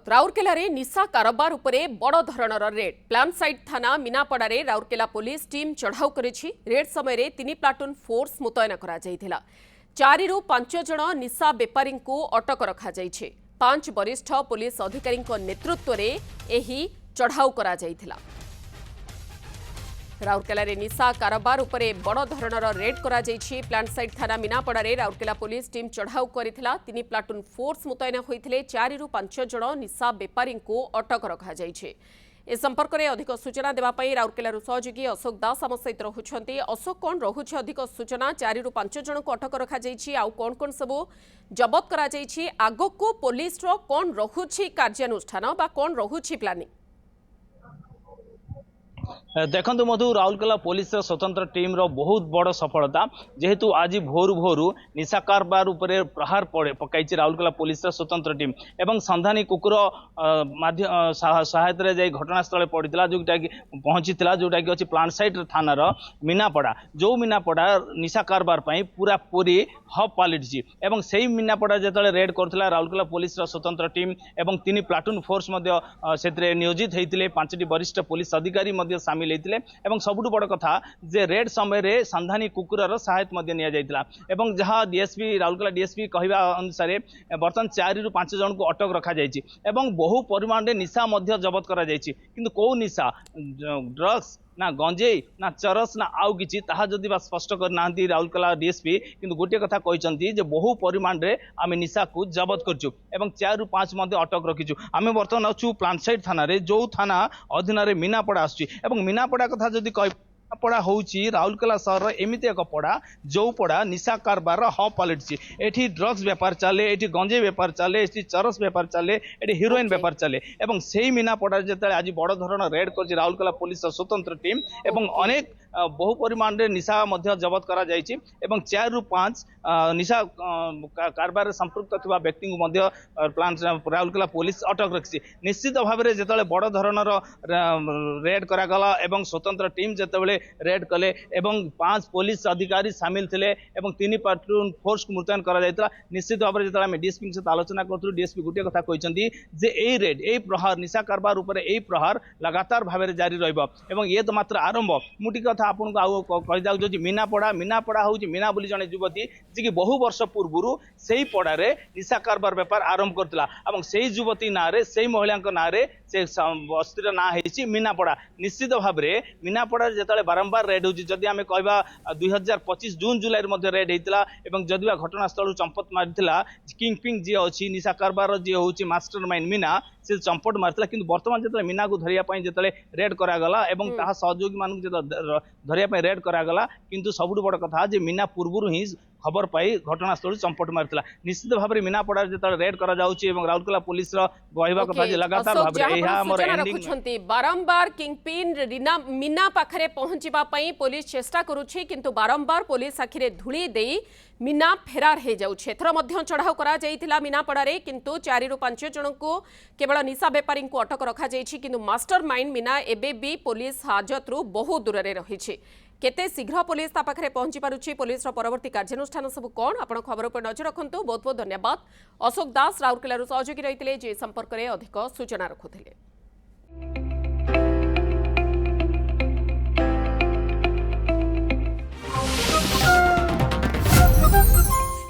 सुप्रभात। राउरकेला रे निशा कारोबार उपरे बड़ धरणर रेड। प्लान साइट थाना मीनापड़ा रे राउरकेला पुलिस टीम चढ़ाऊ करिछि। रेड समय रे 3 प्लाटून फोर्स मुतयन करा जायथिला। 4 रु 5 जण निशा बेपारी को अटक रखा जायछि। 5 वरिष्ठ पुलिस अधिकारी नेतृत्व रे एही चढ़ाऊ करा जायथिला। राउरकेला रे निशा कारोबार उपरे बड़ धरणर रेड करा जायछि। प्लांट साइट थाना मीनापड़ा रे राउरकेला पुलिस टीम चढ़ाऊ करिथिला। 3 प्लाटून फोर्स मुतयन होइथिले। 4 रु 5 जण निशा बेपारी को अटक रखा जायछि। ए संपर्क में अधिक सूचना देवाई राउरकेला सहयोगी अशोक दास आम सहित रहुछंती। अशोक, कौन रहुछि अधिक सूचना? 4 रु 5 जण को अटक रखा जायछि। आउ कौन कौन सब जबत करा जायछि? आगको पुलिस रो कौन रहुछि कार्यानुष्ठान बा कौन रहुछि प्लानिंग? देखु मधु, राउरकेला पुलिस स्वतंत्र टीम रो बहुत बड़ सफलता जेहेतु आज भोरु भोरु निशा कारोबार उपरे प्रहार पकाई राउरकेला पुलिस स्वतंत्र टीम एवं संधानी कुकुर सहायता जाई घटनास्थल पड़ता जोटा कि पहुंची जोटा कि अच्छी प्लांट साइट थानार मीनापड़ा जो मीनापड़ा निशा कारोबार पूरा पूरी हब पलटि एवं से मीनापड़ा जो रेड करता राउरकेला पुलिस स्वतंत्र टीम एवं 3 प्लाटून फोर्स नियोजित होते 5टी वरिष्ठ पुलिस अधिकारी सामिल होते एवं सबुठ बड़ कथा जे रेड समय रे संधानी कुकुर सहायता एवं जहाँ डीएसपी राउरकेला डीएसपी कहवा अनुसार बर्तमान 4 रु 5 जन को अटक रखा जायछि एवं बहु परिमाण में निशा जबत करा जायछि। किंतु कौ निशा, ड्रग्स ना गंजेई ना चरस ना आउ किछि ताहा जदि बा स्पष्ट करना राउरकेला डीएसपी किंतु गोटे कथा कहते जे बहु परिमाण रे आमे निशा को जबत करछु एवं 4 रु 5 अटक रखिछु। आमे बर्तमान अच्छु प्लांट साइट थाना रे जो थाना अधीन रे मीनापड़ा आछि एवं मीनापड़ा कथा जदि कह पड़ा होउची राउरकेला सहर एमती एक पड़ा जो पड़ा निशा कारबार हब पलटि। एठी ड्रग्स व्यापार चले, एठी गंजे व्यापार चले, एठी चरस व्यापार चले, एठी हिरोइन व्यापार चले एवं से मीनापड़ा जो आज बड़ धरण रेड कर राउरकेला पुलिस स्वतंत्र टीम एवं अनेक बहु परिमाण रे निशा जबत करा जायछि एवं 4 रु 5 निशा कारबार संपृक्त थिबा व्यक्ति को प्लांट राउरकेला पुलिस अटक रखी। निश्चित भाव में जो बड़ धरणर रेड करागला एवं स्वतंत्र टीम जितेबाला रेड कले एवं 5 पुलिस अधिकारी सामिल थे एवं 3 प्लाटून फोर्स को मुतयन करा जायतिला। निश्चित भाव में जो डीएसपी सहित आलोचना करूँ डीएसपी गोटे कथा कहते जे ए रेड ए प्रहार निशा कारबार उपर ए प्रहार लगातार भाव में जारी रहिबो ये तो मात्र आरंभ। मुटी कथा आपन को कहि जाउ जे मीनापड़ा हूँ मीना बोली जने युवती जी बहु वर्ष पूर्व से पड़ा रे निशा कारबार व्यापार आरंभ करथिला एवं से युवती ना रे से महिला ना रे से बस्तीर ना है मीनापड़ा। निश्चित भाव में मीनापड़ा जो बारंबार रेड होची जदि आमे कहबा 2025 जून जुलाई मध्ये रेड हेतिला एवं जदि घटनास्थल चंपत मारिथिला किंगपिंग जी अच्छी निशा कारबार जी होची मास्टरमाइंड मीना से चंपट मारिथिला। किंतु वर्तमान जो मीना को धरिया पई जेतले रेड करागला एवं ताहा सहयोगी मानक जो धरिया पई रेड करागला किंतु सबुठ बड़ कथा जे मीना पूर्व ही खबर पाई घटनास्थल चंपट मारिथिला। निश्चित भाव में मीनापड़ा जो रेड करा जाउची एवं राउरकेला पुलिस कहवा कथा जे लगातार भाव में एहा हमर एंडिंग बारंबार किंगपिन मीना पाखरे पहुंचीबा पई पुलिस चेष्टा करूछि किंतु बारंबार पुलिस आखिरे धुली देई मीना फेरार हो जाउछि। एथर मध्य चढ़ाऊ करा जायतिला मीनापड़ा रे किंतु 4 रु 5 जण को केवल निशा बेपारी को अटक रखा जायछि किंतु मास्टरमाइंड मीना एबे भी पुलिस हाजत रु बहुत दूर रे रहिछि। केते शीघ्र पुलिस ता पाखरे पहुंची पारुछि, पुलिस रो परवर्ती कार्यानुष्ठान सब कोन आपण खबर पर नजर रखंतु। बहुत बहुत धन्यवाद। अशोक दास राउरकेला सहयोगी रहितिले जे संपर्क में अधिक सूचना रखुथिले।